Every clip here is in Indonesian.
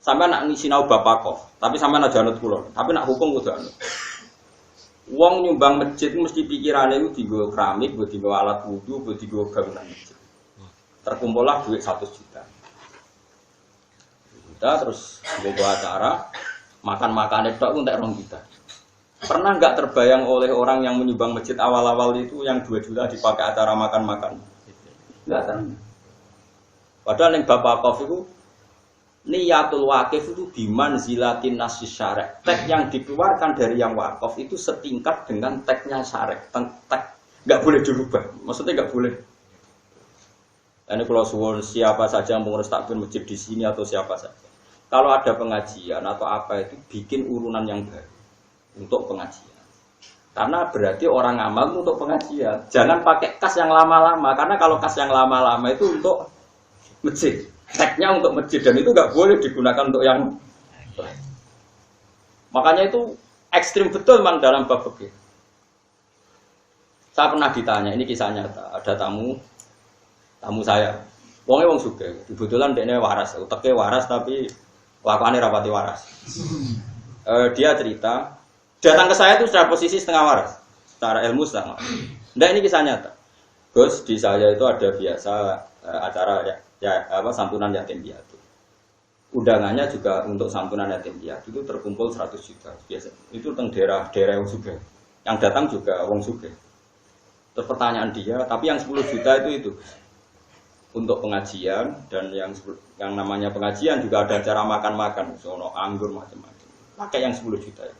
Sampai nak sinau bapak kok, tapi sampai nak janut kulon, tapi nak hukum kudu anut. Wong nyumbang masjid mesti pikirannya itu digo keramik, digo alat wudu, digo bangunan masjid. Terkumpullah duit 100 juta. Terus gue acara makan-makan itu untuk 2 juta. Pernah nggak terbayang oleh orang yang menyumbang masjid awal-awal itu yang 2 juta dipakai acara makan-makan? Nggak tahu. Padahal yang Bapak Kof itu niyatul wakif itu bimanzilatin nasis syarek. Teks yang dikeluarkan dari yang wakaf itu setingkat dengan teksnya syarek. Teks nggak boleh dirubah. Maksudnya nggak boleh. Ini kalau suwon siapa saja yang mengurus takbir masjid di sini atau siapa saja. Kalau ada pengajian atau apa itu bikin urunan yang baru untuk pengajian. Karena berarti orang amal untuk pengajian. Jangan pakai kas yang lama-lama. Karena kalau kas yang lama-lama itu untuk masjid. Teksnya untuk masjid dan itu nggak boleh digunakan untuk yang lain. Makanya itu ekstrim betul memang dalam bab fikih. Saya pernah ditanya, ini kisah nyata. Ada tamu saya, wongnya wong sugih, kebetulan dia waras, uteknya waras tapi lakukannya rapati waras. Dia cerita, datang ke saya itu secara posisi setengah waras, secara ilmu setengah. Nah ini kisah nyata. Gus, di saya itu ada biasa acara santunan yatim piatu. Undangannya juga untuk santunan yatim piatu itu terkumpul 100 juta biasa. Itu teng daerah wong sugih. Yang datang juga wong sugih. Terus pertanyaan dia, tapi yang 10 juta itu untuk pengajian dan yang namanya pengajian juga ada acara makan-makan, sono anggur macam-macam. Pakai yang 10 juta ya.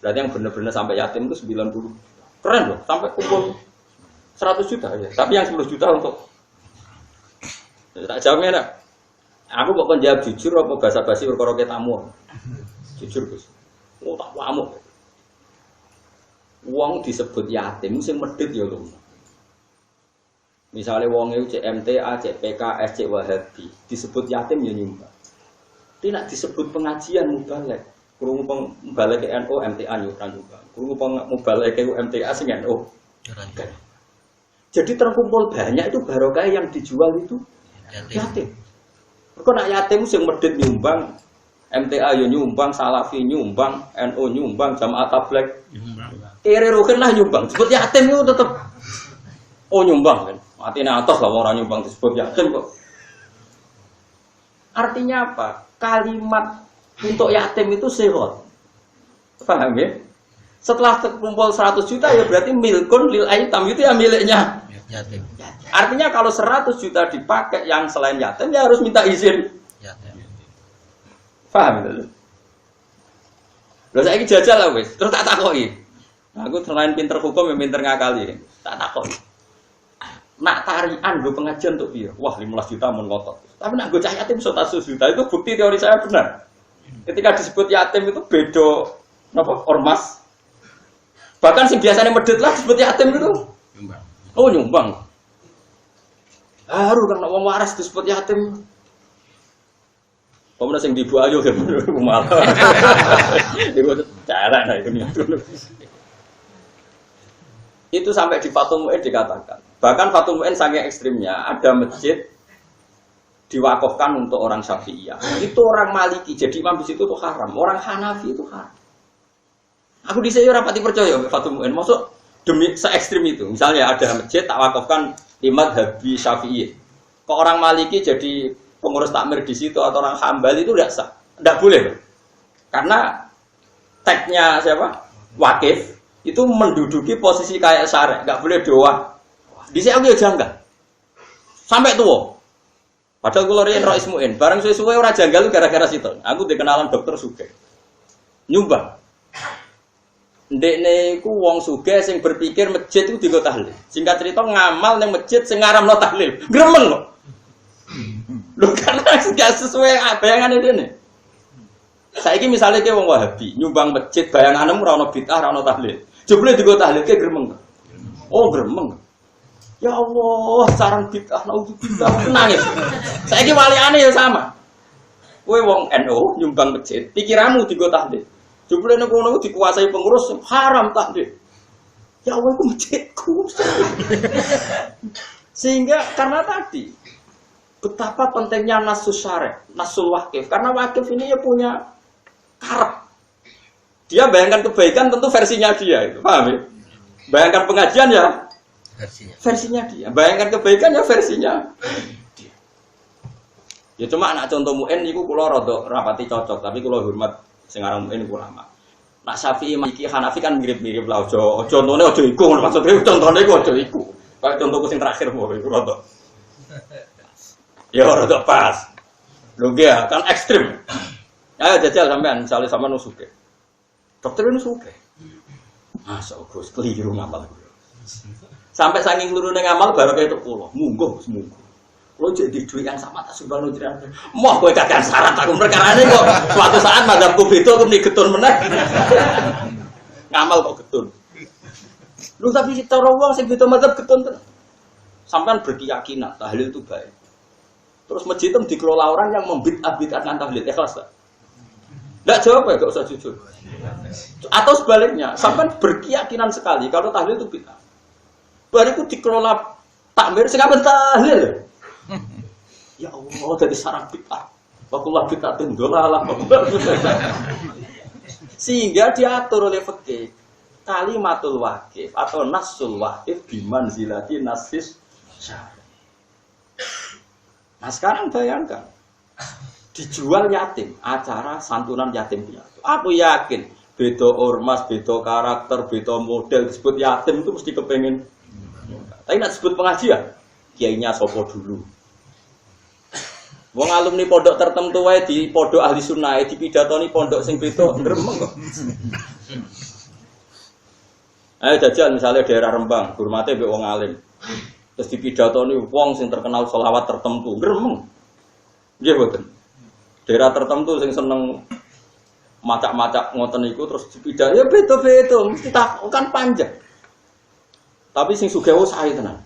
Berarti yang benar-benar sampai yatim itu 90. Keren loh, sampai kumpul 100 juta ya. Tapi yang 10 juta untuk tak jawabnya nak. Aku kok kon jawab jujur apa basa-basi perkara tamu. Jujur Gus. Oh tak pamuk. Wong disebut yatim sing medhit ya lho. Misalnya wong itu CMTA, CPKS, Cek Wahabi disebut yatim ya nyumbang. Tidak disebut pengajian mubalek. Krungu mubalek ke NU MTA nyumbang. Krungu mubalek ke MTA sing NU. Jadi terkumpul banyak itu barokah yang dijual itu yatim. Kok nak yatim sing medhit nyumbang, MTA yo nyumbang, Salafi nyumbang, NU nyumbang, Jamaah Tabligh nyumbang. Kere rukin lah nyumbang. Disebut yatim itu tetap nyumbang kan. Matine atos lah orang nyumbang disebut yatim kok. Artinya apa? Kalimat untuk yatim itu sehat. Paham ya? Setelah terkumpul 100 juta ya berarti milkun lil aitam itu ya miliknya yatim. Artinya kalau 100 juta dipakai yang selain yatim ya harus minta izin yatim. Paham itu? Lho saiki jajal lah wis, terus tak takoki. Aku selain pinter hukum ya pinter ngakali. Tak takoki. Nak tarian gue pengajian untuk dia, wah 15 juta mun ngotot. Tapi nak gue cah yatim 100 juta itu bukti teori saya benar. Ketika disebut yatim itu bedo apa ormas. Bahkan sing biasanya medhit lah disebut yatim itu. Nyumbang. Oh nyumbang. Haru karena wong waras disebut yatim. Pemenang sing dibu ayo kan malah. Iku cara nah itu. Itu sampai di Fathul Mu'in dikatakan. Bahkan Fathul Mu'in saking ekstrimnya, ada masjid diwakafkan untuk orang Syafi'iyah. Itu orang Maliki, jadi imam di situ itu haram. Orang Hanafi itu haram. Aku di sini rapati percaya Fathul Mu'in. Maksud demi se-ekstrim itu. Misalnya ada masjid tak wakafkan imam Habi Syafi'i. Kok orang Maliki jadi pengurus takmir di situ atau orang Hambali itu tidak sah. Tidak boleh. Karena teksnya siapa? Wakif. Itu menduduki posisi kayak syarek, nggak boleh doa. Di sini aku ya janggal, sampai tua. Padahal kalau riyen Rais Mu'in, barang suwe-suwe ora janggal gara-gara situ. Aku dikenalan dokter Sugih, nyumbang. Ndekne iku wong sugih sing berpikir masjid itu dienggo tahlil. Singkat cerita ngamal ning masjid sing ngaramno tahlil. Gremeng kok. Lho karena gak sesuai bayangane dene. Saiki misalnya ke wong Wahabi nyumbang masjid bayanganmu ora ono bid'ah ora ono tahlil. Jebule digo tahlil ke gremeng. Oh gremeng. Ya Allah, sarang bid'ah naudzubillah nangis. Saiki waliane ya sama. Kowe wong NU nyumbang masjid, pikiranmu digo tahlil. Jebule nek ngono dikuasai pengurus haram tahlil. Ya Allah iku masjidku. Sehingga karena tadi betapa pentingnya nasus syarek, nasul wakif. Karena wakif ini ya punya karep. Dia bayangkan kebaikan tentu versinya dia, itu paham ya? Bayangkan pengajian ya versinya dia. Bayangkan kebaikan ya versinya dia. Ya cuma anak contoh mu'in itu kula rada rapati cocok, tapi kula hormat sing aran mu'in ulama. Nak Syafi'i iki Hanafi kan mirip-mirip lah aja contone aja iku maksudnya contone iku aja iku. Kayak contohku sing terakhir mau iku rada. Ya rada pas. Lho ya kan ekstrim. Ayo jajal sampean misale sampean nusuke. Dokter nusuke. Masa Gus keliru ngamal. Sampai saking lurune ngamal baru kaya tok kula. Munggo semunggo. Lo jadi duit yang sama tak subhanu jiran. Moh kowe kakek syarat aku perkarane kok suatu saat madzhabku beda aku muni getun meneh. Ngamal kok getun. Lu tapi cara wong sing beda madzhab getun tenan. Sampean berkeyakinan tahlil itu baik. Terus masjid itu dikelola orang yang membid'ah-bid'ahkan tahlil, ikhlas tak? Enggak jawab ya, enggak usah jujur. Atau sebaliknya, sampean berkeyakinan sekali kalau tahlil itu bid'ah. Bariku dikelola takmir sing apen tahlil. Ya Allah, dari sarang bid'ah. Wakullah bid'atin dolalah. Sehingga diatur oleh fikih kalimatul wakif atau nasul wakif bimanzilati nasis syar'i. Nah sekarang bayangkan dijual yatim, acara santunan yatim piatu. Aku yakin beda ormas, beda karakter, beda model disebut yatim itu mesti kepengen. Tapi nak disebut pengajian, kiainya sopo dulu. Wong alumni pondok tertentu wae di pondok ahli sunnah di pidatoni pondok sing beda gremeng kok. Ayo jajal misalnya daerah Rembang, hormate mbek wong alim. Terus di pidatoni wong sing terkenal selawat tertentu gremeng. Nggih mboten. Daerah tertentu sing seneng macak-macak ngoten niku terus dipidat ya beda-beda mesti kan panjang. Tapi sing sugih wae sae tenan.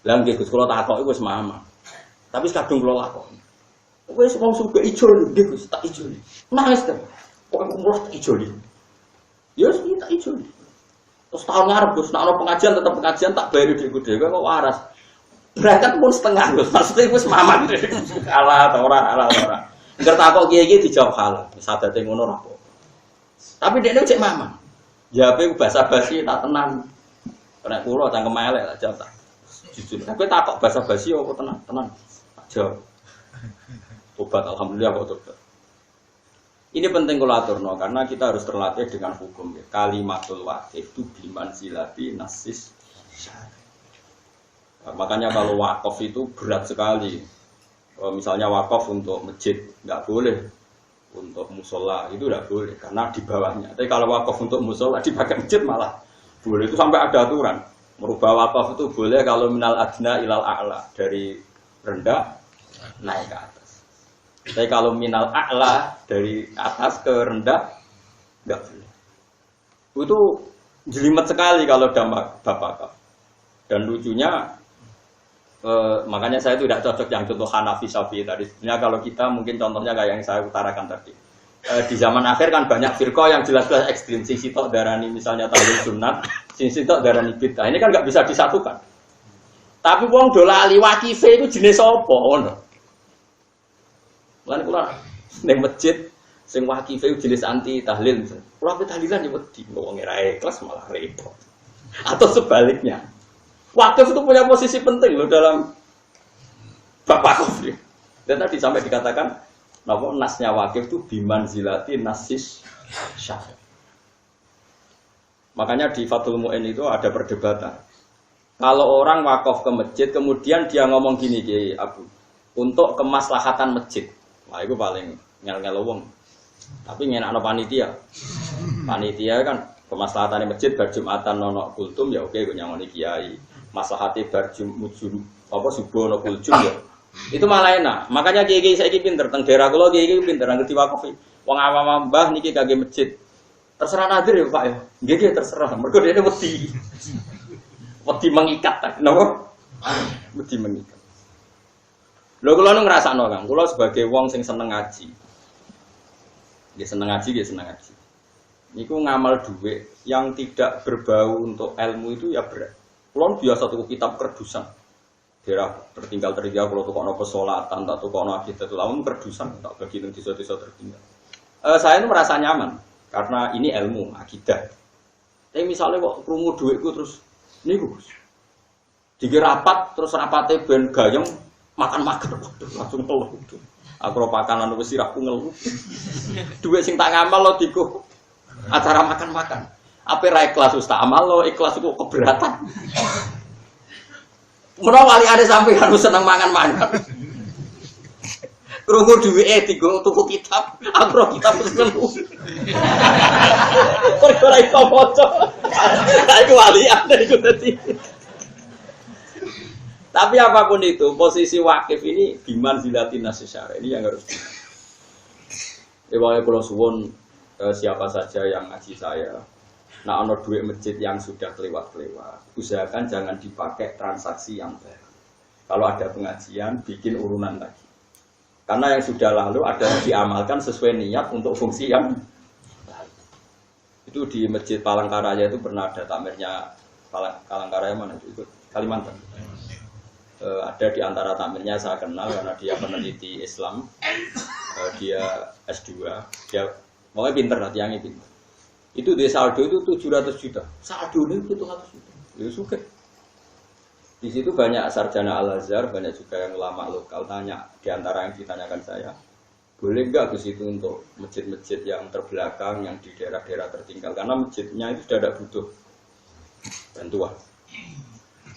Lah nggih Gus kula takok iku wis mama. Tapi kadung kula lakoni. Wes wong suka ijoli, dia Gus tak ijoli. Nangis kan? Kok umroh tak ijoli? Ya wis tak ijoli. Terus tahun ngarep Gus, nek ana pengajian tetep pengajian tak bayar dhuwitku dhewe kok waras. Berangkat pun setengah Gus. Maksudnya wis mamang. Ala ta ora, ala ora. Engger takok kiye-kiye dijawab halal. Sadate ngono ora apa. Tapi dekne cek mamang. Jawabe bahasa basi tak tenang. Nek kula cangkem elek tak jawab tak. Jujur. Tapi takok bahasa basi apa tenang, tenang. Jawab. Tobat alhamdulillah kok tobat. Ini penting kalau aturno karena kita harus terlatih dengan hukum ya. Kalimatul wakif itu bimanzilati nasis syar'i. Makanya kalau wakaf itu berat sekali. Misalnya wakaf untuk masjid nggak boleh, untuk musola itu nggak boleh karena di bawahnya. Tapi kalau wakaf untuk musola dipakai masjid malah boleh. Itu sampai ada aturan. Merubah wakaf itu boleh kalau minal adna ilal a'la, dari rendah naik ke atas. Tapi kalau minal a'la dari atas ke rendah enggak boleh. Itu jelimet sekali kalau dampak bapak. Dan lucunya makanya saya itu tidak cocok yang contoh Hanafi Syafi'i tadi. Sebenarnya kalau kita mungkin contohnya kayak yang saya utarakan tadi. Di zaman akhir kan banyak firqah yang jelas-jelas ekstrim. Sing sitok darani misalnya tahlil sunat, sing sitok darani bid'ah. Ini kan enggak bisa disatukan. Tapi wong do lali wakife itu jenis apa ngono. Lan kula ning masjid sing wakife jenis anti tahlil. Kula tahlilan ya wedi wong ora ikhlas malah repot. Atau sebaliknya. Wakif itu punya posisi penting loh dalam bapak kafir. Dan tadi sampai dikatakan napa nasnya wakif itu bimanzilati nasis syar'i. Makanya di Fathul Mu'in itu ada perdebatan. Kalau orang wakaf ke masjid kemudian dia ngomong gini Kiai Abu, untuk kemaslahatan masjid. Wah, itu paling ngel-ngel wong. Tapi ngenakno panitia. Panitia kan kemaslahatan masjid bar Jumatan nono kultum ya oke gue nyangoni kiai. Maslahate bar Jumujum apa subuh nono kultum ya. Itu malah enak. Makanya kiai-kiai saiki pinter teng daerah kula kiai pinter ngerti wakaf. Wong awam mbah niki kagge masjid. Terserah nadir ya Pak ya. Nggih terserah. Mergo dhekne wedi. Wedi mengikat ta. Napa? Wedi mengikat. Lho kula nu ngrasakno Kang, kula sebagai wong sing seneng ngaji. Nggih seneng ngaji, nggih seneng ngaji. Niku ngamal dhuwit yang tidak berbau untuk ilmu itu ya berat. Kula biasa tuku kitab kerdusan. daerah tertinggal kalau tuh kono pesolatan tak tuh kono akidah tuh lamun kerdusan tak bagi nang desa-desa tertinggal. Saya itu merasa nyaman karena ini ilmu akidah. Tapi misalnya kok krungu dhuwitku terus niku dikira rapat terus rapate ben gayeng makan-makan langsung ngeluh. Aku ora pakanan wis sirahku ngeluh. Dhuwit sing tak ngamal lo diku acara makan-makan. Apa ra ikhlas ustaz amal lo ikhlas kok keberatan. Menawa wali ada sampai harus seneng mangan-mangan. Krungu dhuwike digo tuku kitab, aku kitab terus ngeluh. Ora iso maca. Iku wali ada iku dadi. Tapi apapun itu, posisi wakif ini biman zilatin nasyara ini yang harus. Ewae kula suwun siapa saja yang ngaji saya. Nah, ono duit masjid yang sudah kelewat-kelewat, usahakan jangan dipakai transaksi yang baru. Kalau ada pengajian, bikin urunan lagi. Karena yang sudah lalu ada yang diamalkan sesuai niat untuk fungsi yang lalu. Itu di Masjid Palangkaraya itu pernah ada takmirnya Palangkaraya mana itu? Kalimantan. Ada di antara takmirnya saya kenal karena dia peneliti Islam, dia S2, dia pokoknya pinter lah, tiangnya pinter. Itu di saldo itu 700 juta. Saldo ini 700 juta. Ya suka. Di situ banyak sarjana Al-Azhar, banyak juga yang ulama lokal tanya. Di antara yang ditanyakan saya, boleh nggak ke situ untuk masjid-masjid yang terbelakang, yang di daerah-daerah tertinggal? Karena masjidnya itu sudah ada butuh bantuan.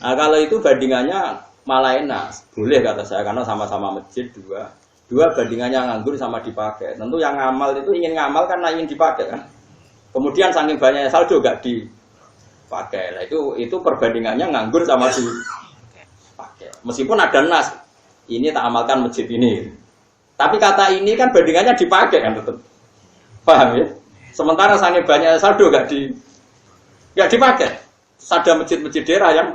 Nah kalau itu bandingannya malah enak. Boleh kata saya, karena sama-sama masjid dua bandingannya nganggur sama dipakai. Tentu yang ngamal itu ingin ngamal karena ingin dipakai kan. Kemudian saking banyaknya saldo gak dipakai. Nah itu perbandingannya nganggur sama dipakai. Meskipun ada nas, ini tak amalkan masjid ini. Tapi kata ini kan bandingannya dipakai kan tetap. Paham ya? Sementara saking banyaknya saldo gak dipakai. Ada masjid-masjid daerah yang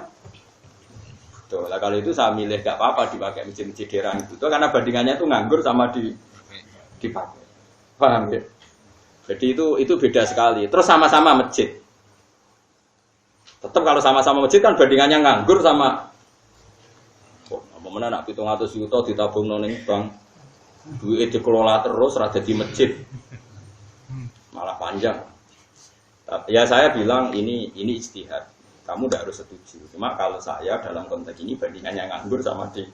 betul. Nah, kalau itu saya milih gak apa-apa dipakai masjid-masjid daerah itu karena bandingannya itu nganggur sama dipakai. Paham ya? Jadi itu beda sekali. Terus sama-sama masjid. Tetap kalau sama-sama masjid kan bandingannya nganggur sama. Apa mana nak 700 juta ditabung nang bank. Duit dikelola terus ra dadi masjid. Malah panjang. Ya saya bilang ini ijtihad. Kamu tidak harus setuju. Cuma kalau saya dalam konteks ini bandingannya nganggur sama di